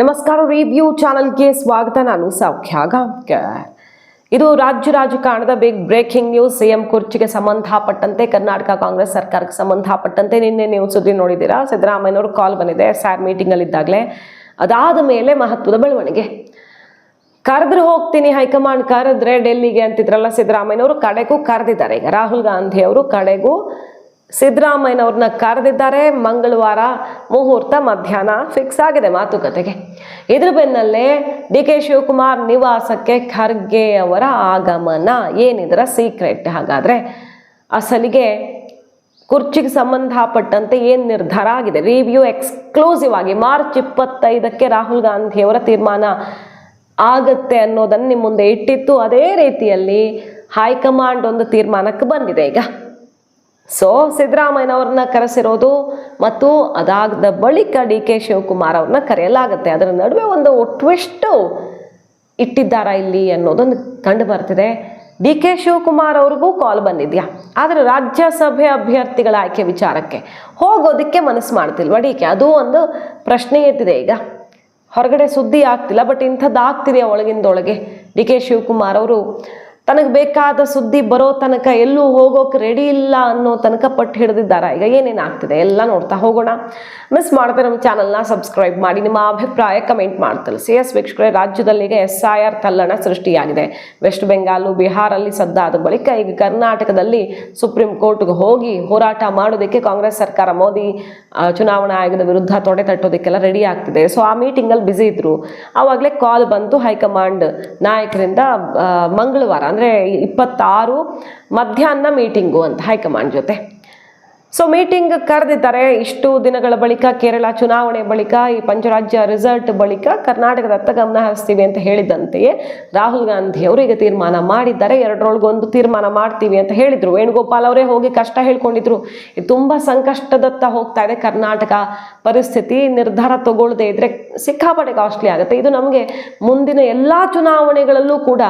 ನಮಸ್ಕಾರ, ರಿವ್ಯೂ ಚಾನಲ್ಗೆ ಸ್ವಾಗತ. ನಾನು ಸೌಖ್ಯ ಗಾಂವ್ಕರ್. ಇದು ರಾಜ್ಯ ರಾಜಕಾರಣದ ಬಿಗ್ ಬ್ರೇಕಿಂಗ್ ನ್ಯೂಸ್. ಸಿಎಂ ಕುರ್ಚಿಗೆ ಸಂಬಂಧಪಟ್ಟಂತೆ ಕರ್ನಾಟಕ ಕಾಂಗ್ರೆಸ್ ಸರ್ಕಾರಕ್ಕೆ ಸಂಬಂಧಪಟ್ಟಂತೆ ನಿನ್ನೆ ನೀವು ಸುದ್ದಿ ನೋಡಿದ್ದೀರಾ. ಸಿದ್ದರಾಮಯ್ಯನವರು ಕಾಲ್ ಬಂದಿದೆ SR ಮೀಟಿಂಗ್ ಅಲ್ಲಿ ಇದ್ದಾಗಲೇ. ಅದಾದ ಮೇಲೆ ಮಹತ್ವದ ಬೆಳವಣಿಗೆ. ಕರೆದ್ರೆ ಹೋಗ್ತೀನಿ, ಹೈಕಮಾಂಡ್ ಕರೆದ್ರೆ ಡೆಲ್ಲಿಗೆ ಅಂತಿದ್ರಲ್ಲ ಸಿದ್ದರಾಮಯ್ಯನವರು, ಕಡೆಗೂ ಕರೆದಿದ್ದಾರೆ. ಈಗ ರಾಹುಲ್ ಗಾಂಧಿ ಅವರು ಕಡೆಗೂ ಸಿದ್ದರಾಮಯ್ಯನವ್ರನ್ನ ಕರೆದಿದ್ದಾರೆ. ಮಂಗಳವಾರ ಮುಹೂರ್ತ ಮಧ್ಯಾಹ್ನ ಫಿಕ್ಸ್ ಆಗಿದೆ ಮಾತುಕತೆಗೆ. ಇದ್ರ ಬೆನ್ನಲ್ಲೇ DK ಶಿವಕುಮಾರ್ ನಿವಾಸಕ್ಕೆ ಖರ್ಗೆ ಅವರ ಆಗಮನ. ಏನಿದರ ಸೀಕ್ರೆಟ್? ಹಾಗಾದ್ರೆ ಅಸಲಿಗೆ ಕುರ್ಚಿಗೆ ಸಂಬಂಧಪಟ್ಟಂತೆ ಏನು ನಿರ್ಧಾರ ಆಗಿದೆ? ರಿವ್ಯೂ ಎಕ್ಸ್ಕ್ಲೂಸಿವ್ ಆಗಿ ಮಾರ್ಚ್ 25ಕ್ಕೆ ರಾಹುಲ್ ಗಾಂಧಿ ಅವರ ತೀರ್ಮಾನ ಆಗತ್ತೆ ಅನ್ನೋದನ್ನು ನಿಮ್ಮ ಮುಂದೆ ಇಟ್ಟಿತ್ತು. ಅದೇ ರೀತಿಯಲ್ಲಿ ಹೈಕಮಾಂಡ್ ಒಂದು ತೀರ್ಮಾನಕ್ಕೆ ಬಂದಿದೆ ಈಗ. ಸೊ ಸಿದ್ದರಾಮಯ್ಯನವ್ರನ್ನ ಕರೆಸಿರೋದು ಮತ್ತು ಅದಾಗದ ಬಳಿಕ DK ಶಿವಕುಮಾರ್ ಅವ್ರನ್ನ ಕರೆಯಲಾಗುತ್ತೆ. ಅದರ ನಡುವೆ ಒಂದು ಟ್ವಿಸ್ಟ್ ಇಟ್ಟಿದ್ದಾರಾ ಇಲ್ಲಿ ಅನ್ನೋದೊಂದು ಕಂಡು ಬರ್ತಿದೆ. DK ಶಿವಕುಮಾರ್ ಅವ್ರಿಗೂ ಕಾಲ್ ಬಂದಿದ್ಯಾ, ಆದರೆ ರಾಜ್ಯಸಭೆ ಅಭ್ಯರ್ಥಿಗಳ ಆಯ್ಕೆ ವಿಚಾರಕ್ಕೆ ಹೋಗೋದಕ್ಕೆ ಮನಸ್ಸು ಮಾಡ್ತಿಲ್ವಾ DK? ಅದು ಒಂದು ಪ್ರಶ್ನೆ ಎತ್ತಿದೆ ಈಗ. ಹೊರಗಡೆ ಸುದ್ದಿ ಆಗ್ತಿಲ್ಲ, ಬಟ್ ಇಂಥದ್ದು ಆಗ್ತಿದೆಯಾ ಒಳಗಿಂದೊಳಗೆ? DK ಶಿವಕುಮಾರ್ ಅವರು ತನಗೆ ಬೇಕಾದ ಸುದ್ದಿ ಬರೋ ತನಕ ಎಲ್ಲೂ ಹೋಗೋಕೆ ರೆಡಿ ಇಲ್ಲ ಅನ್ನೋ ತನಕ ಪಟ್ಟು ಹಿಡಿದಿದ್ದಾರ. ಈಗ ಏನೇನಾಗ್ತಿದೆ ಎಲ್ಲ ನೋಡ್ತಾ ಹೋಗೋಣ. ಮಿಸ್ ಮಾಡ್ತಾರೆ ನಮ್ಮ ಚಾನಲ್ನ ಸಬ್ಸ್ಕ್ರೈಬ್ ಮಾಡಿ, ನಿಮ್ಮ ಅಭಿಪ್ರಾಯ ಕಮೆಂಟ್ ಮಾಡಿ ತಿಳಿಸಿ. ವೀಕ್ಷಕರೇ, ರಾಜ್ಯದಲ್ಲಿ ಈಗ SIR ತಲ್ಲಣ ಸೃಷ್ಟಿಯಾಗಿದೆ. ವೆಸ್ಟ್ ಬೆಂಗಾಲು, ಬಿಹಾರಲ್ಲಿ ಸದ್ದಾದ ಬಳಿಕ ಈಗ ಕರ್ನಾಟಕದಲ್ಲಿ ಸುಪ್ರೀಂ ಕೋರ್ಟ್ಗೆ ಹೋಗಿ ಹೋರಾಟ ಮಾಡೋದಕ್ಕೆ ಕಾಂಗ್ರೆಸ್ ಸರ್ಕಾರ ಮೋದಿ ಚುನಾವಣಾ ಆಯೋಗದ ವಿರುದ್ಧ ತೊಡೆ ತಟ್ಟೋದಕ್ಕೆಲ್ಲ ರೆಡಿ ಆಗ್ತಿದೆ. ಸೊ ಆ ಮೀಟಿಂಗಲ್ಲಿ ಬ್ಯುಸಿ ಇದ್ರು. ಆವಾಗಲೇ ಕಾಲ್ ಬಂತು ಹೈಕಮಾಂಡ್ ನಾಯಕರಿಂದ. ಮಂಗಳವಾರ ಅಂದರೆ 26 ಮಧ್ಯಾಹ್ನ ಮೀಟಿಂಗು ಅಂತ ಹೈಕಮಾಂಡ್ ಜೊತೆ. ಸೊ ಮೀಟಿಂಗ್ ಕರೆದಿದ್ದಾರೆ. ಇಷ್ಟು ದಿನಗಳ ಬಳಿಕ, ಕೇರಳ ಚುನಾವಣೆ ಬಳಿಕ, ಈ ಪಂಚರಾಜ್ಯ ರಿಸಲ್ಟ್ ಬಳಿಕ ಕರ್ನಾಟಕದತ್ತ ಗಮನ ಹರಿಸ್ತೀವಿ ಅಂತ ಹೇಳಿದಂತೆಯೇ ರಾಹುಲ್ ಗಾಂಧಿ ಅವರು ಈಗ ತೀರ್ಮಾನ ಮಾಡಿದ್ದಾರೆ. ಎರಡರೊಳಗೊಂದು ತೀರ್ಮಾನ ಮಾಡ್ತೀವಿ ಅಂತ ಹೇಳಿದ್ರು. ವೇಣುಗೋಪಾಲ್ ಅವರೇ ಹೋಗಿ ಕಷ್ಟ ಹೇಳ್ಕೊಂಡಿದ್ರು. ಇದು ತುಂಬ ಸಂಕಷ್ಟದತ್ತ ಹೋಗ್ತಾ ಇದೆ ಕರ್ನಾಟಕ ಪರಿಸ್ಥಿತಿ. ನಿರ್ಧಾರ ತಗೊಳ್ಳದೆ ಇದ್ರೆ ಸಿಕ್ಕಾಪಟ್ಟೆ ಕಾಸ್ಟ್ಲಿ ಆಗುತ್ತೆ. ಇದು ನಮಗೆ ಮುಂದಿನ ಎಲ್ಲ ಚುನಾವಣೆಗಳಲ್ಲೂ ಕೂಡ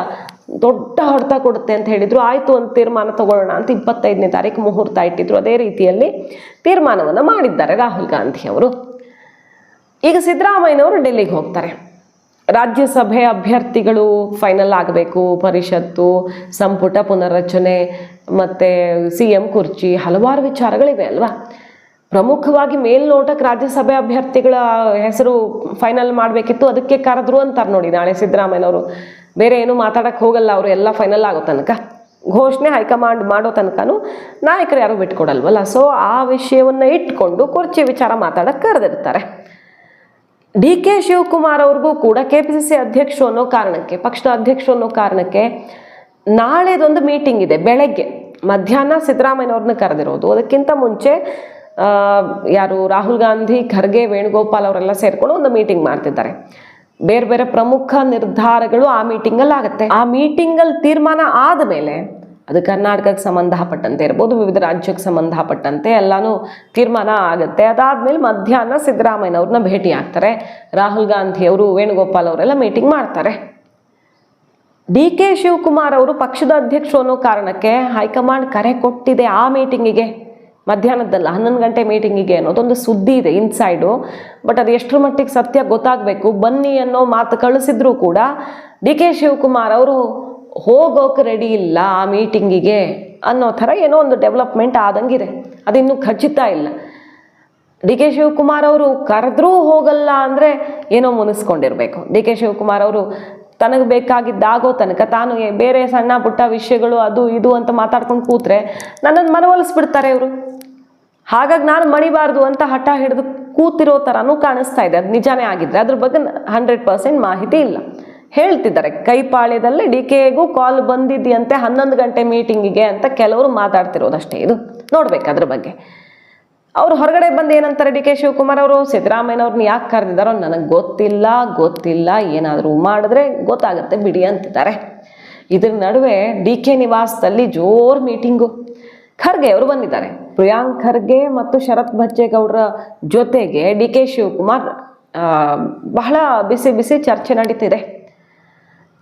ದೊಡ್ಡ ಹೊಡೆತ ಕೊಡುತ್ತೆ ಅಂತ ಹೇಳಿದ್ರು. ಆಯಿತು, ಒಂದು ತೀರ್ಮಾನ ತಗೊಳ್ಳೋಣ ಅಂತ 25ನೇ ತಾರೀಕು ಮುಹೂರ್ತ ಇಟ್ಟಿದ್ರು. ಅದೇ ರೀತಿಯಲ್ಲಿ ತೀರ್ಮಾನವನ್ನು ಮಾಡಿದ್ದಾರೆ ರಾಹುಲ್ ಗಾಂಧಿ ಅವರು. ಈಗ ಸಿದ್ದರಾಮಯ್ಯನವರು ಡೆಲ್ಲಿಗೆ ಹೋಗ್ತಾರೆ. ರಾಜ್ಯಸಭೆ ಅಭ್ಯರ್ಥಿಗಳು ಫೈನಲ್ ಆಗಬೇಕು, ಪರಿಷತ್ತು, ಸಂಪುಟ ಪುನರ್ರಚನೆ ಮತ್ತು CM ಕುರ್ಚಿ, ಹಲವಾರು ವಿಚಾರಗಳಿವೆ ಅಲ್ವಾ. ಪ್ರಮುಖವಾಗಿ ಮೇಲ್ನೋಟಕ್ಕೆ ರಾಜ್ಯಸಭೆ ಅಭ್ಯರ್ಥಿಗಳ ಹೆಸರು ಫೈನಲ್ ಮಾಡಬೇಕಿತ್ತು, ಅದಕ್ಕೆ ಕರೆದ್ರು ಅಂತಾರೆ ನೋಡಿ ನಾಳೆ ಸಿದ್ದರಾಮಯ್ಯನವರು. ಬೇರೆ ಏನು ಮಾತಾಡಕ್ಕೆ ಹೋಗಲ್ಲ ಅವರು, ಎಲ್ಲ ಫೈನಲ್ ಆಗೋ ತನಕ, ಘೋಷಣೆ ಹೈಕಮಾಂಡ್ ಮಾಡೋ ತನಕನೂ ನಾಯಕರು ಯಾರು ಬಿಟ್ಕೊಡಲ್ವಲ್ಲ. ಸೊ ಆ ವಿಷಯವನ್ನು ಇಟ್ಕೊಂಡು ಕುರ್ಚಿ ವಿಚಾರ ಮಾತಾಡಕ್ಕೆ ಕರೆದಿರ್ತಾರೆ. DK ಶಿವಕುಮಾರ್ ಅವ್ರಿಗೂ ಕೂಡ KPCC ಅಧ್ಯಕ್ಷರು ಅನ್ನೋ ಕಾರಣಕ್ಕೆ, ಪಕ್ಷದ ಅಧ್ಯಕ್ಷರು ಅನ್ನೋ ಕಾರಣಕ್ಕೆ ನಾಳೆದೊಂದು ಮೀಟಿಂಗ್ ಇದೆ. ಬೆಳಗ್ಗೆ ಮಧ್ಯಾಹ್ನ ಸಿದ್ದರಾಮಯ್ಯನವ್ರನ್ನ ಕರೆದಿರೋದು. ಅದಕ್ಕಿಂತ ಮುಂಚೆ ಯಾರು ರಾಹುಲ್ ಗಾಂಧಿ, ಖರ್ಗೆ, ವೇಣುಗೋಪಾಲ್ ಅವರೆಲ್ಲ ಸೇರ್ಕೊಂಡು ಒಂದು ಮೀಟಿಂಗ್ ಮಾಡ್ತಿದ್ದಾರೆ. ಬೇರೆ ಬೇರೆ ಪ್ರಮುಖ ನಿರ್ಧಾರಗಳು ಆ ಮೀಟಿಂಗಲ್ಲಿ ಆಗುತ್ತೆ. ಆ ಮೀಟಿಂಗಲ್ಲಿ ತೀರ್ಮಾನ ಆದಮೇಲೆ ಅದು ಕರ್ನಾಟಕಕ್ಕೆ ಸಂಬಂಧಪಟ್ಟಂತೆ ಇರ್ಬೋದು, ವಿವಿಧ ರಾಜ್ಯಕ್ಕೆ ಸಂಬಂಧಪಟ್ಟಂತೆ ಎಲ್ಲಾನು ತೀರ್ಮಾನ ಆಗುತ್ತೆ. ಅದಾದ್ಮೇಲೆ ಮಧ್ಯಾಹ್ನ ಸಿದ್ದರಾಮಯ್ಯನವ್ರನ್ನ ಭೇಟಿ ಆಗ್ತಾರೆ. ರಾಹುಲ್ ಗಾಂಧಿ ಅವರು, ವೇಣುಗೋಪಾಲ್ ಅವರೆಲ್ಲ ಮೀಟಿಂಗ್ ಮಾಡ್ತಾರೆ. DK ಶಿವಕುಮಾರ್ ಅವರು ಪಕ್ಷದ ಅಧ್ಯಕ್ಷರು ಅನ್ನೋ ಕಾರಣಕ್ಕೆ ಹೈಕಮಾಂಡ್ ಕರೆ ಕೊಟ್ಟಿದೆ ಆ ಮೀಟಿಂಗಿಗೆ, ಮಧ್ಯಾಹ್ನದಲ್ಲ 11 ಗಂಟೆ ಮೀಟಿಂಗಿಗೆ ಅನ್ನೋದೊಂದು ಸುದ್ದಿ ಇದೆ ಇನ್ಸೈಡು. ಬಟ್ ಅದು ಎಷ್ಟರ ಮಟ್ಟಿಗೆ ಸತ್ಯ ಗೊತ್ತಾಗಬೇಕು. ಬನ್ನಿ ಅನ್ನೋ ಮಾತು ಕಳಿಸಿದ್ರು ಕೂಡ DK ಶಿವಕುಮಾರ್ ಅವರು ಹೋಗೋಕೆ ರೆಡಿ ಇಲ್ಲ ಆ ಮೀಟಿಂಗಿಗೆ ಅನ್ನೋ ಥರ ಏನೋ ಒಂದು ಡೆವಲಪ್ಮೆಂಟ್ ಆದಂಗಿದೆ. ಅದಿನ್ನೂ ಖಚಿತ ಇಲ್ಲ. DK ಶಿವಕುಮಾರ್ ಅವರು ಕರೆದ್ರೂ ಹೋಗಲ್ಲ ಅಂದರೆ ಏನೋ ಮುನಿಸ್ಕೊಂಡಿರ್ಬೇಕು. DK ಶಿವಕುಮಾರ್ ಅವರು ತನಗೆ ಬೇಕಾಗಿದ್ದಾಗೋ ತನಕ ತಾನು ಬೇರೆ ಸಣ್ಣ ಪುಟ್ಟ ವಿಷಯಗಳು ಅದು ಇದು ಅಂತ ಮಾತಾಡ್ಕೊಂಡು ಕೂತ್ರೆ ನನ್ನನ್ನು ಮನವೊಲಿಸ್ಬಿಡ್ತಾರೆ ಇವರು. ಹಾಗಾಗಿ ನಾನು ಮಣಿಬಾರ್ದು ಅಂತ ಹಠ ಹಿಡಿದು ಕೂತಿರೋ ಥರನೂ ಕಾಣಿಸ್ತಾ ಇದೆ. ಅದು ನಿಜಾನೇ ಆಗಿದ್ರೆ ಅದ್ರ ಬಗ್ಗೆ 100% ಮಾಹಿತಿ ಇಲ್ಲ. ಹೇಳ್ತಿದ್ದಾರೆ ಕೈಪಾಳ್ಯದಲ್ಲಿ DKಗೂ ಕಾಲ್ ಬಂದಿದೆಯಂತೆ 11 ಗಂಟೆ ಮೀಟಿಂಗಿಗೆ ಅಂತ ಕೆಲವರು ಮಾತಾಡ್ತಿರೋದಷ್ಟೇ. ಇದು ನೋಡ್ಬೇಕು ಅದ್ರ ಬಗ್ಗೆ. ಅವರು ಹೊರಗಡೆ ಬಂದು ಏನಂತಾರೆ DK ಶಿವಕುಮಾರ್ ಅವರು, ಸಿದ್ದರಾಮಯ್ಯನವ್ರನ್ನ ಯಾಕೆ ಕರೆದಿದ್ದಾರೋ ನನಗೆ ಗೊತ್ತಿಲ್ಲ, ಏನಾದರೂ ಮಾಡಿದ್ರೆ ಗೊತ್ತಾಗುತ್ತೆ ಬಿಡಿ ಅಂತಿದ್ದಾರೆ. ಇದ್ರ ನಡುವೆ DK ನಿವಾಸದಲ್ಲಿ ಜೋರು ಮೀಟಿಂಗು. ಖರ್ಗೆ ಅವರು ಬಂದಿದ್ದಾರೆ. ಪ್ರಿಯಾಂಕ್ ಖರ್ಗೆ ಮತ್ತು ಶರತ್ ಬಚ್ಚೇಗೌಡರ ಜೊತೆಗೆ DK ಶಿವಕುಮಾರ್ ಬಹಳ ಬಿಸಿ ಚರ್ಚೆ ನಡೀತಿದೆ.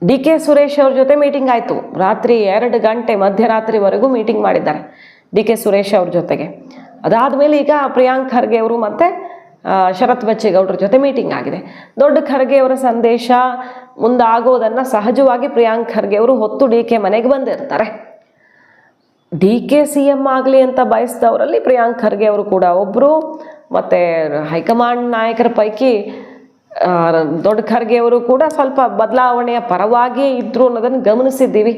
DK ಸುರೇಶ್ ಅವ್ರ ಜೊತೆ ಮೀಟಿಂಗ್ ಆಯಿತು. ರಾತ್ರಿ 2 ಗಂಟೆ ಮಧ್ಯರಾತ್ರಿವರೆಗೂ ಮೀಟಿಂಗ್ ಮಾಡಿದ್ದಾರೆ DK ಸುರೇಶ್ ಅವ್ರ ಜೊತೆಗೆ. ಅದಾದಮೇಲೆ ಈಗ ಪ್ರಿಯಾಂಕ್ ಖರ್ಗೆ ಅವರು ಮತ್ತು ಶರತ್ ಬಚ್ಚೇಗೌಡರ ಜೊತೆ ಮೀಟಿಂಗ್ ಆಗಿದೆ. ದೊಡ್ಡ ಖರ್ಗೆ ಅವರ ಸಂದೇಶ ಮುಂದಾಗೋದನ್ನು ಸಹಜವಾಗಿ ಪ್ರಿಯಾಂಕ್ ಖರ್ಗೆ ಅವರು ಹೊತ್ತು ಡಿ ಕೆ ಮನೆಗೆ ಬಂದಿರ್ತಾರೆ. ಡಿ ಕೆ ಸಿ ಎಂ ಆಗಲಿ ಅಂತ ಬಯಸಿದವರಲ್ಲಿ ಪ್ರಿಯಾಂಕ್ ಖರ್ಗೆ ಅವರು ಕೂಡ ಒಬ್ಬರು. ಮತ್ತು ಹೈಕಮಾಂಡ್ ನಾಯಕರ ಪೈಕಿ ದೊಡ್ಡ ಖರ್ಗೆ ಅವರು ಕೂಡ ಸ್ವಲ್ಪ ಬದಲಾವಣೆಯ ಪರವಾಗಿಯೇ ಇದ್ದರು ಅನ್ನೋದನ್ನು ಗಮನಿಸಿದ್ದೀವಿ.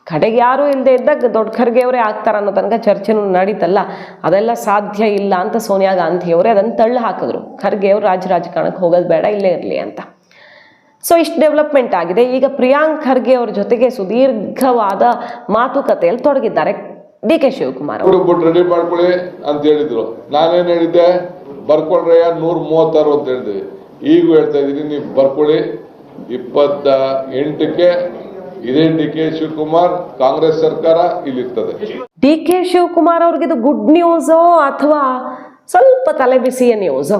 ಕಡೆಗೆ ಯಾರೂ ಇಲ್ಲದೆ ಇದ್ದಾಗ ದೊಡ್ಡ ಖರ್ಗೆ ಅವರೇ ಆಗ್ತಾರೆ ಅನ್ನೋ ತನಕ ಚರ್ಚೆನೂ ನಡೀತಲ್ಲ. ಅದೆಲ್ಲ ಸಾಧ್ಯ ಇಲ್ಲ ಅಂತ ಸೋನಿಯಾ ಗಾಂಧಿಯವರೇ ಅದನ್ನು ತಳ್ಳಿ ಹಾಕಿದ್ರು. ಖರ್ಗೆ ಅವರು ರಾಜಕಾರಣಕ್ಕೆ ಹೋಗೋದು ಬೇಡ, ಇಲ್ಲೇ ಇರಲಿ ಅಂತ. ಸೊ ಇಷ್ಟು ಡೆವಲಪ್ಮೆಂಟ್ ಆಗಿದೆ. ಈಗ ಪ್ರಿಯಾಂಕ್ ಖರ್ಗೆ ಅವ್ರ ಜೊತೆಗೆ ಸುದೀರ್ಘವಾದ ಮಾತುಕತೆಯಲ್ಲಿ ತೊಡಗಿದ್ದಾರೆ ಡಿ ಕೆ ಶಿವಕುಮಾರ್ ಅವರು. ರೆಡಿ ಮಾಡ್ಕೊಳ್ಳಿ ಅಂತ ಹೇಳಿದ್ರು. ನಾನೇನು ಹೇಳಿದ್ದೆ, ಬರ್ಕೊಳ್ರಯ್ಯ 136 ಅಂತ ಹೇಳಿದ್ವಿ. ಈಗೂ ಹೇಳ್ತಾ ಇದ್ದೀನಿ, ನೀವು ಬರ್ಕೊಳ್ಳಿ. 28ಕ್ಕೆ ಇದೇ ಡಿ ಕೆ ಶಿವಕುಮಾರ್ ಕಾಂಗ್ರೆಸ್ ಸರ್ಕಾರ ಇಲ್ಲಿರ್ತದೆ. ಡಿ ಕೆ ಶಿವಕುಮಾರ್ ಅವ್ರಿಗಿದು ಗುಡ್ ನ್ಯೂಸೋ ಅಥವಾ ಸ್ವಲ್ಪ ತಲೆ ಬಿಸಿಯ ನ್ಯೂಸು?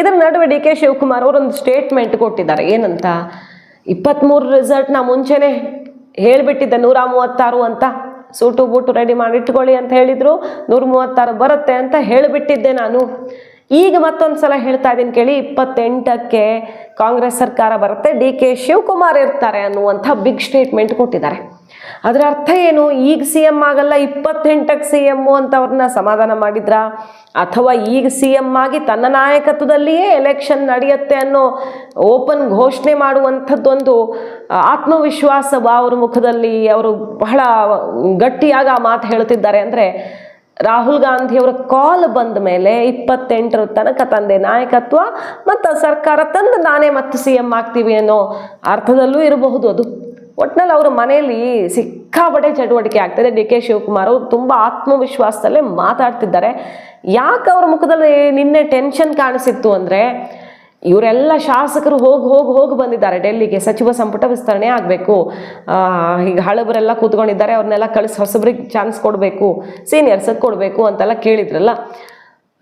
ಇದರ ನಡುವೆ ಡಿ ಕೆ ಶಿವಕುಮಾರ್ ಅವರು ಒಂದು ಸ್ಟೇಟ್ಮೆಂಟ್ ಕೊಟ್ಟಿದ್ದಾರೆ. ಏನಂತ, 23 ರಿಸಲ್ಟ್ನ ಮುಂಚೆನೆ ಹೇಳಿಬಿಟ್ಟಿದ್ದೆ 136 ಅಂತ. ಸೂಟು ಬೂಟು ರೆಡಿ ಮಾಡಿ ಇಟ್ಕೊಳ್ಳಿ ಅಂತ ಹೇಳಿದ್ರು. 136 ಬರುತ್ತೆ ಅಂತ ಹೇಳಿಬಿಟ್ಟಿದ್ದೆ ನಾನು. ಈಗ ಮತ್ತೊಂದು ಸಲ ಹೇಳ್ತಾ ಇದ್ದೀನಿ ಕೇಳಿ, 28ಕ್ಕೆ ಕಾಂಗ್ರೆಸ್ ಸರ್ಕಾರ ಬರುತ್ತೆ, ಡಿ ಕೆ ಶಿವಕುಮಾರ್ ಇರ್ತಾರೆ ಅನ್ನುವಂಥ ಬಿಗ್ ಸ್ಟೇಟ್ಮೆಂಟ್ ಕೊಟ್ಟಿದ್ದಾರೆ. ಅದರ ಅರ್ಥ ಏನು? ಈಗ ಸಿ ಎಂ ಆಗಲ್ಲ, 28ಕ್ಕೆ ಸಿ ಎಮ್ಮು ಅಂತ ಅವ್ರನ್ನ ಸಮಾಧಾನ ಮಾಡಿದ್ರ, ಅಥವಾ ಈಗ ಸಿ ಎಂ ಆಗಿ ತನ್ನ ನಾಯಕತ್ವದಲ್ಲಿಯೇ ಎಲೆಕ್ಷನ್ ನಡೆಯುತ್ತೆ ಅನ್ನೋ ಓಪನ್ ಘೋಷಣೆ ಮಾಡುವಂಥದ್ದೊಂದು ಆತ್ಮವಿಶ್ವಾಸ ಅವ್ರ ಮುಖದಲ್ಲಿ ಅವರು ಬಹಳ ಗಟ್ಟಿಯಾಗಿ ಆ ಮಾತು ಹೇಳ್ತಿದ್ದಾರೆ. ಅಂದರೆ ರಾಹುಲ್ ಗಾಂಧಿಯವರ ಕಾಲ್ ಬಂದ ಮೇಲೆ 28ರ ತನಕ ತಂದೆ ನಾಯಕತ್ವ ಮತ್ತು ಸರ್ಕಾರ ತಂದು ನಾನೇ ಮತ್ತೆ ಸಿ ಎಂ ಆಗ್ತೀವಿ ಅನ್ನೋ ಅರ್ಥದಲ್ಲೂ ಇರಬಹುದು. ಅದು ಒಟ್ಟಿನಲ್ಲಿ ಅವ್ರ ಮನೆಯಲ್ಲಿ ಸಿಕ್ಕಾಪಟ್ಟೆ ಚಟುವಟಿಕೆ ಆಗ್ತದೆ. ಡಿ ಕೆ ಶಿವಕುಮಾರ್ ಅವರು ತುಂಬ ಆತ್ಮವಿಶ್ವಾಸದಲ್ಲೇ ಮಾತಾಡ್ತಿದ್ದಾರೆ. ಯಾಕೆ ಅವ್ರ ಮುಖದಲ್ಲಿ ನಿನ್ನೆ ಟೆನ್ಷನ್ ಕಾಣಿಸಿತ್ತು ಅಂದರೆ, ಇವರೆಲ್ಲ ಶಾಸಕರು ಹೋಗಿ ಬಂದಿದ್ದಾರೆ ಡೆಲ್ಲಿಗೆ. ಸಚಿವ ಸಂಪುಟ ವಿಸ್ತರಣೆ ಆಗಬೇಕು, ಈಗ ಹಳಬರೆಲ್ಲ ಕೂತ್ಕೊಂಡಿದ್ದಾರೆ, ಅವ್ರನ್ನೆಲ್ಲ ಕಳಿಸಿ ಹೊಸಬ್ರಿಗೆ ಚಾನ್ಸ್ ಕೊಡಬೇಕು, ಸೀನಿಯರ್ಸಿಗೆ ಕೊಡಬೇಕು ಅಂತೆಲ್ಲ ಕೇಳಿದ್ರಲ್ಲ.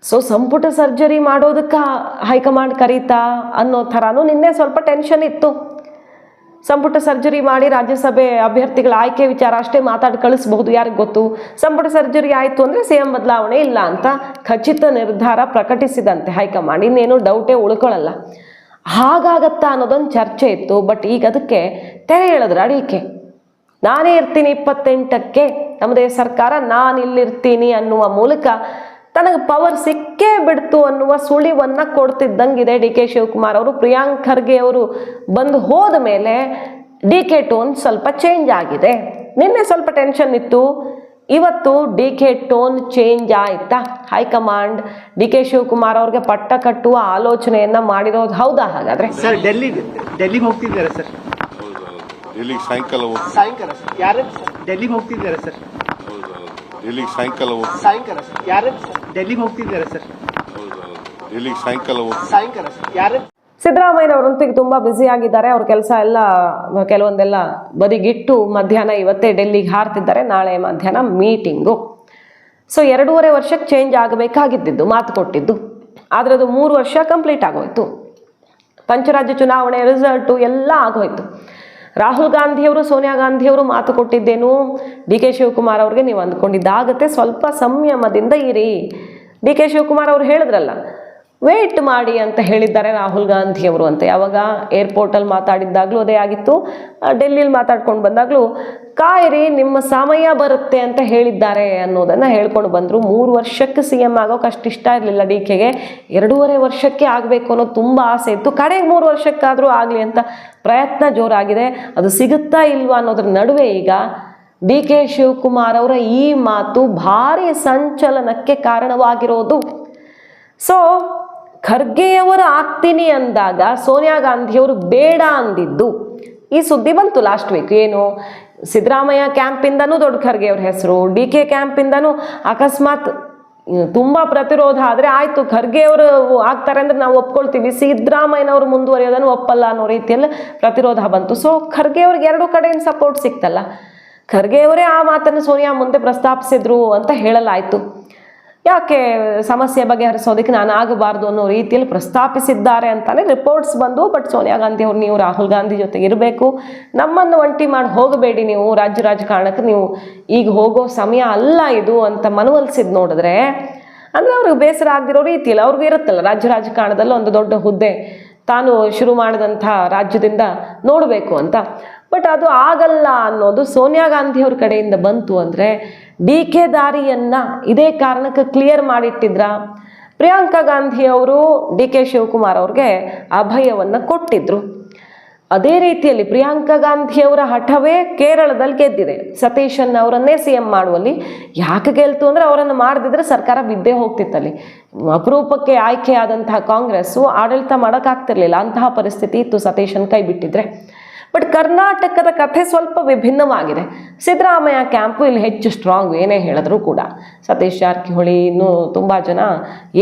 ಸೊ ಸಂಪುಟ ಸರ್ಜರಿ ಮಾಡೋದಕ್ಕೆ ಹೈಕಮಾಂಡ್ ಕರೀತಾ ಅನ್ನೋ ಥರನೂ ನಿನ್ನೆ ಸ್ವಲ್ಪ ಟೆನ್ಷನ್ ಇತ್ತು. ಸಂಪುಟ ಸರ್ಜರಿ ಮಾಡಿ ರಾಜ್ಯಸಭೆ ಅಭ್ಯರ್ಥಿಗಳ ಆಯ್ಕೆ ವಿಚಾರ ಅಷ್ಟೇ ಮಾತಾಡಿ ಕಳಿಸ್ಬಹುದು, ಯಾರಿಗೆ ಗೊತ್ತು. ಸಂಪುಟ ಸರ್ಜರಿ ಆಯಿತು ಅಂದರೆ ಸಿ ಎಂ ಬದಲಾವಣೆ ಇಲ್ಲ ಅಂತ ಖಚಿತ ನಿರ್ಧಾರ ಪ್ರಕಟಿಸಿದಂತೆ ಹೈಕಮಾಂಡ್. ಇನ್ನೇನು ಡೌಟೇ ಉಳ್ಕೊಳ್ಳಲ್ಲ. ಹಾಗಾಗತ್ತಾ ಅನ್ನೋದೊಂದು ಚರ್ಚೆ ಇತ್ತು. ಬಟ್ ಈಗ ಅದಕ್ಕೆ ತೆರೆ ಎಳೆದ್ರು ಅಡಿಕೆ. ನಾನೇ ಇರ್ತೀನಿ 28ಕ್ಕೆ, ನಮ್ಮದೇ ಸರ್ಕಾರ, ನಾನು ಇಲ್ಲಿರ್ತೀನಿ ಅನ್ನುವ ಮೂಲಕ ತನಗೆ ಪವರ್ ಸಿಕ್ಕೇ ಬಿಡ್ತು ಅನ್ನುವ ಸುಳಿವನ್ನು ಕೊಡ್ತಿದ್ದಂಗಿದೆ ಡಿ ಕೆ ಶಿವಕುಮಾರ್ ಅವರು. ಪ್ರಿಯಾಂಕ್ ಖರ್ಗೆ ಅವರು ಬಂದು ಹೋದ ಮೇಲೆ ಡಿ ಕೆ ಟೋನ್ ಸ್ವಲ್ಪ ಚೇಂಜ್ ಆಗಿದೆ. ನಿನ್ನೆ ಸ್ವಲ್ಪ ಟೆನ್ಷನ್ ಇತ್ತು, ಇವತ್ತು ಡಿ ಕೆ ಟೋನ್ ಚೇಂಜ್ ಆಯ್ತಾ? ಹೈಕಮಾಂಡ್ ಡಿ ಕೆ ಶಿವಕುಮಾರ್ ಅವ್ರಿಗೆ ಪಟ್ಟ ಕಟ್ಟುವ ಆಲೋಚನೆಯನ್ನ ಮಾಡಿರೋದು ಹೌದಾ? ಹಾಗಾದ್ರೆ ಸರ್ ಡೆಲ್ಲಿಗೆ ಹೋಗ್ತಿದ್ದಾರೆ ಸರ್. ಡೆಲ್ಲಿಗೆ ಸಾಯಂಕಾಲ ಯಾರು ಡೆಲ್ಲಿಗೆ ಹೋಗ್ತಿದ್ದಾರೆ ಸರ್? ಡೆಲ್ಲಿಗೆ ಸಾಯಂಕಾಲ ಯಾರು ಡೆಲ್ಲಿಗೆ ಹೋಗ್ತಿದ್ದಾರೆ ಸರ್? ಡೆಲ್ಲಿಗೆ ಸಾಯಂಕಾಲ ಯಾರು? ಸಿದ್ದರಾಮಯ್ಯನವರಂತೂ ಈಗ ತುಂಬ ಬ್ಯುಸಿ ಆಗಿದ್ದಾರೆ. ಅವ್ರ ಕೆಲಸ ಎಲ್ಲ ಕೆಲವೊಂದೆಲ್ಲ ಬದಿಗಿಟ್ಟು ಮಧ್ಯಾಹ್ನ ಇವತ್ತೇ ಡೆಲ್ಲಿಗೆ ಹಾರ್ತಿದ್ದಾರೆ. ನಾಳೆ ಮಧ್ಯಾಹ್ನ ಮೀಟಿಂಗು. ಸೊ 2.5 ವರ್ಷಕ್ಕೆ ಚೇಂಜ್ ಆಗಬೇಕಾಗಿದ್ದು ಮಾತು ಕೊಟ್ಟಿದ್ದು, ಆದರೆ ಅದು 3 ವರ್ಷ ಕಂಪ್ಲೀಟ್ ಆಗೋಯ್ತು. ಪಂಚರಾಜ್ಯ ಚುನಾವಣೆ ರಿಸಲ್ಟು ಎಲ್ಲ ಆಗೋಯ್ತು. ರಾಹುಲ್ ಗಾಂಧಿಯವರು ಸೋನಿಯಾ ಗಾಂಧಿಯವರು ಮಾತು ಕೊಟ್ಟಿದ್ದೇನು, ಡಿ ಕೆ ಶಿವಕುಮಾರ್ ಅವ್ರಿಗೆ ನೀವು ಅಂದ್ಕೊಂಡಿದ್ದಾಗತ್ತೆ, ಸ್ವಲ್ಪ ಸಂಯಮದಿಂದ ಇರಿ. ಡಿ ಕೆ ಶಿವಕುಮಾರ್ ಅವರು ಹೇಳಿದ್ರಲ್ಲ, ವೇಟ್ ಮಾಡಿ ಅಂತ ಹೇಳಿದ್ದಾರೆ ರಾಹುಲ್ ಗಾಂಧಿಯವರು ಅಂತ. ಯಾವಾಗ ಏರ್ಪೋರ್ಟಲ್ಲಿ ಮಾತಾಡಿದ್ದಾಗಲೂ ಅದೇ ಆಗಿತ್ತು, ಡೆಲ್ಲಿಲಿ ಮಾತಾಡ್ಕೊಂಡು ಬಂದಾಗಲೂ ಕಾಯಿರಿ, ನಿಮ್ಮ ಸಮಯ ಬರುತ್ತೆ ಅಂತ ಹೇಳಿದ್ದಾರೆ ಅನ್ನೋದನ್ನು ಹೇಳ್ಕೊಂಡು ಬಂದರು. 3 ವರ್ಷಕ್ಕೆ ಸಿ ಎಂ ಆಗೋಕೆ ಅಷ್ಟು ಇಷ್ಟ ಇರಲಿಲ್ಲ ಡಿ ಕೆಗೆ. 2.5 ವರ್ಷಕ್ಕೆ ಆಗಬೇಕು ಅನ್ನೋದು ತುಂಬ ಆಸೆ ಇತ್ತು. ಕಡೆಗೆ 3 ವರ್ಷಕ್ಕಾದರೂ ಆಗಲಿ ಅಂತ ಪ್ರಯತ್ನ ಜೋರಾಗಿದೆ. ಅದು ಸಿಗುತ್ತಾ ಇಲ್ವಾ ಅನ್ನೋದ್ರ ನಡುವೆ ಈಗ ಡಿ ಕೆ ಶಿವಕುಮಾರ್ ಅವರ ಈ ಮಾತು ಭಾರಿ ಸಂಚಲನಕ್ಕೆ ಕಾರಣವಾಗಿರೋದು. ಸೊ ಖರ್ಗೆಯವರು ಆಗ್ತೀನಿ ಅಂದಾಗ ಸೋನಿಯಾ ಗಾಂಧಿಯವರು ಬೇಡ ಅಂದಿದ್ದು ಈ ಸುದ್ದಿ ಬಂತು ಲಾಸ್ಟ್ ವೀಕ್. ಏನು, ಸಿದ್ದರಾಮಯ್ಯ ಕ್ಯಾಂಪಿಂದನೂ ದೊಡ್ಡ ಖರ್ಗೆ ಅವ್ರ ಹೆಸರು, ಡಿ ಕೆ ಕ್ಯಾಂಪಿಂದನೂ ಅಕಸ್ಮಾತ್ ತುಂಬ ಪ್ರತಿರೋಧ ಆದರೆ ಆಯಿತು ಖರ್ಗೆ ಅವರು ಆಗ್ತಾರೆ ಅಂದರೆ ನಾವು ಒಪ್ಕೊಳ್ತೀವಿ, ಸಿದ್ದರಾಮಯ್ಯನವರು ಮುಂದುವರಿಯೋದನ್ನು ಒಪ್ಪಲ್ಲ ಅನ್ನೋ ರೀತಿಯಲ್ಲಿ ಪ್ರತಿರೋಧ ಬಂತು. ಸೊ ಖರ್ಗೆ ಅವ್ರಿಗೆ 2 ಕಡೆಯಿಂದ ಸಪೋರ್ಟ್ ಸಿಕ್ತಲ್ಲ. ಖರ್ಗೆ ಅವರೇ ಆ ಮಾತನ್ನು ಸೋನಿಯಾ ಮುಂದೆ ಪ್ರಸ್ತಾಪಿಸಿದ್ರು ಅಂತ ಹೇಳಲಾಯಿತು. ಯಾಕೆ ಸಮಸ್ಯೆ ಬಗೆಹರಿಸೋದಕ್ಕೆ ನಾನು ಆಗಬಾರ್ದು ಅನ್ನೋ ರೀತಿಯಲ್ಲಿ ಪ್ರಸ್ತಾಪಿಸಿದ್ದಾರೆ ಅಂತಾನೆ ರಿಪೋರ್ಟ್ಸ್ ಬಂದು. ಬಟ್ ಸೋನಿಯಾ ಗಾಂಧಿ ಅವರು, ನೀವು ರಾಹುಲ್ ಗಾಂಧಿ ಜೊತೆಗೆ ಇರಬೇಕು, ನಮ್ಮನ್ನು ಒಂಟಿ ಮಾಡಿ ಹೋಗಬೇಡಿ, ನೀವು ರಾಜಕಾರಣಕ್ಕೆ ನೀವು ಈಗ ಹೋಗೋ ಸಮಯ ಅಲ್ಲ ಇದು ಅಂತ ಮನವೊಲಿಸಿದ್ ನೋಡಿದ್ರೆ ಅಂದರೆ ಅವ್ರಿಗೆ ಬೇಸರ ಆಗದಿರೋ ರೀತಿಯಲ್ಲಿ ಅವ್ರಿಗೂ ಇರುತ್ತಲ್ಲ ರಾಜ್ಯ ರಾಜಕಾರಣದಲ್ಲಿ ಒಂದು ದೊಡ್ಡ ಹುದ್ದೆ ತಾನು ಶುರು ಮಾಡಿದಂಥ ರಾಜ್ಯದಿಂದ ನೋಡಬೇಕು ಅಂತ. ಬಟ್ ಅದು ಆಗಲ್ಲ ಅನ್ನೋದು ಸೋನಿಯಾ ಗಾಂಧಿ ಅವ್ರ ಕಡೆಯಿಂದ ಬಂತು ಅಂದರೆ ಡಿ ಕೆ ದಾರಿಯನ್ನು ಇದೇ ಕಾರಣಕ್ಕೆ ಕ್ಲಿಯರ್ ಮಾಡಿಟ್ಟಿದ್ರ. ಪ್ರಿಯಾಂಕಾ ಗಾಂಧಿ ಅವರು ಡಿ ಕೆ ಶಿವಕುಮಾರ್ ಅವ್ರಿಗೆ ಅಭಯವನ್ನು ಕೊಟ್ಟಿದ್ರು. ಅದೇ ರೀತಿಯಲ್ಲಿ ಪ್ರಿಯಾಂಕಾ ಗಾಂಧಿಯವರ ಹಠವೇ ಕೇರಳದಲ್ಲಿ ಗೆದ್ದಿದೆ. ಸತೀಶನ್ ಅವರನ್ನೇ CM ಮಾಡುವಲ್ಲಿ. ಯಾಕೆ ಗೆಲ್ತು ಅಂದರೆ ಅವರನ್ನು ಮಾಡದಿದ್ರೆ ಸರ್ಕಾರ ಬಿದ್ದೇ ಹೋಗ್ತಿತ್ತಲ್ಲಿ. ಅಪರೂಪಕ್ಕೆ ಆಯ್ಕೆಯಾದಂತಹ ಕಾಂಗ್ರೆಸ್ಸು ಆಡಳಿತ ಮಾಡೋಕ್ಕಾಗ್ತಿರ್ಲಿಲ್ಲ. ಅಂತಹ ಪರಿಸ್ಥಿತಿ ಇತ್ತು ಸತೀಶನ್ ಕೈ ಬಿಟ್ಟಿದ್ರೆ. ಬಟ್ ಕರ್ನಾಟಕದ ಕಥೆ ಸ್ವಲ್ಪ ವಿಭಿನ್ನವಾಗಿದೆ. ಸಿದ್ದರಾಮಯ್ಯ ಕ್ಯಾಂಪು ಇಲ್ಲಿ ಹೆಚ್ಚು ಸ್ಟ್ರಾಂಗ್, ಏನೇ ಹೇಳಿದ್ರು ಕೂಡ. ಸತೀಶ್ ಜಾರಕಿಹೊಳಿ ಇನ್ನೂ ತುಂಬ ಜನ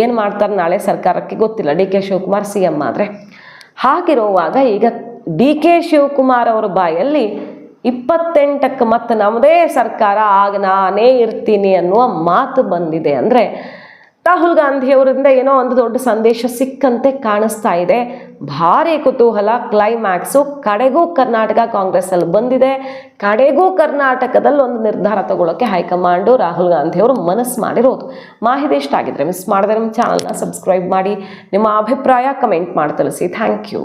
ಏನು ಮಾಡ್ತಾರೆ ನಾಳೆ ಸರ್ಕಾರಕ್ಕೆ ಗೊತ್ತಿಲ್ಲ, ಡಿ ಕೆ ಶಿವಕುಮಾರ್ CM ಆದರೆ. ಹಾಗಿರುವಾಗ ಈಗ ಡಿ ಕೆ ಶಿವಕುಮಾರ್ ಅವರ ಬಾಯಲ್ಲಿ 28ಕ್ಕೆ ಮತ್ತೆ ನಮ್ಮದೇ ಸರ್ಕಾರ ಆಗ ನಾನೇ ಇರ್ತೀನಿ ಅನ್ನುವ ಮಾತು ಬಂದಿದೆ ಅಂದರೆ ರಾಹುಲ್ ಗಾಂಧಿಯವರಿಂದ ಏನೋ ಒಂದು ದೊಡ್ಡ ಸಂದೇಶ ಸಿಕ್ಕಂತೆ ಕಾಣಿಸ್ತಾ ಇದೆ. ಭಾರಿ ಕುತೂಹಲ. ಕ್ಲೈಮ್ಯಾಕ್ಸು ಕಡೆಗೂ ಕರ್ನಾಟಕ ಕಾಂಗ್ರೆಸ್ಸಲ್ಲಿ ಬಂದಿದೆ. ಕಡೆಗೂ ಕರ್ನಾಟಕದಲ್ಲಿ ಒಂದು ನಿರ್ಧಾರ ತಗೊಳ್ಳೋಕ್ಕೆ ಹೈಕಮಾಂಡು ರಾಹುಲ್ ಗಾಂಧಿಯವರು ಮನಸ್ಸು ಮಾಡಿರೋದು. ಮಾಹಿತಿ ಇಷ್ಟ ಆಗಿದ್ರೆ ಮಿಸ್ ಮಾಡದೆ ನಮ್ಮ ಚಾನಲ್ನ ಸಬ್ಸ್ಕ್ರೈಬ್ ಮಾಡಿ, ನಿಮ್ಮ ಅಭಿಪ್ರಾಯ ಕಮೆಂಟ್ ಮಾಡಿ ತಿಳಿಸಿ. Thank you.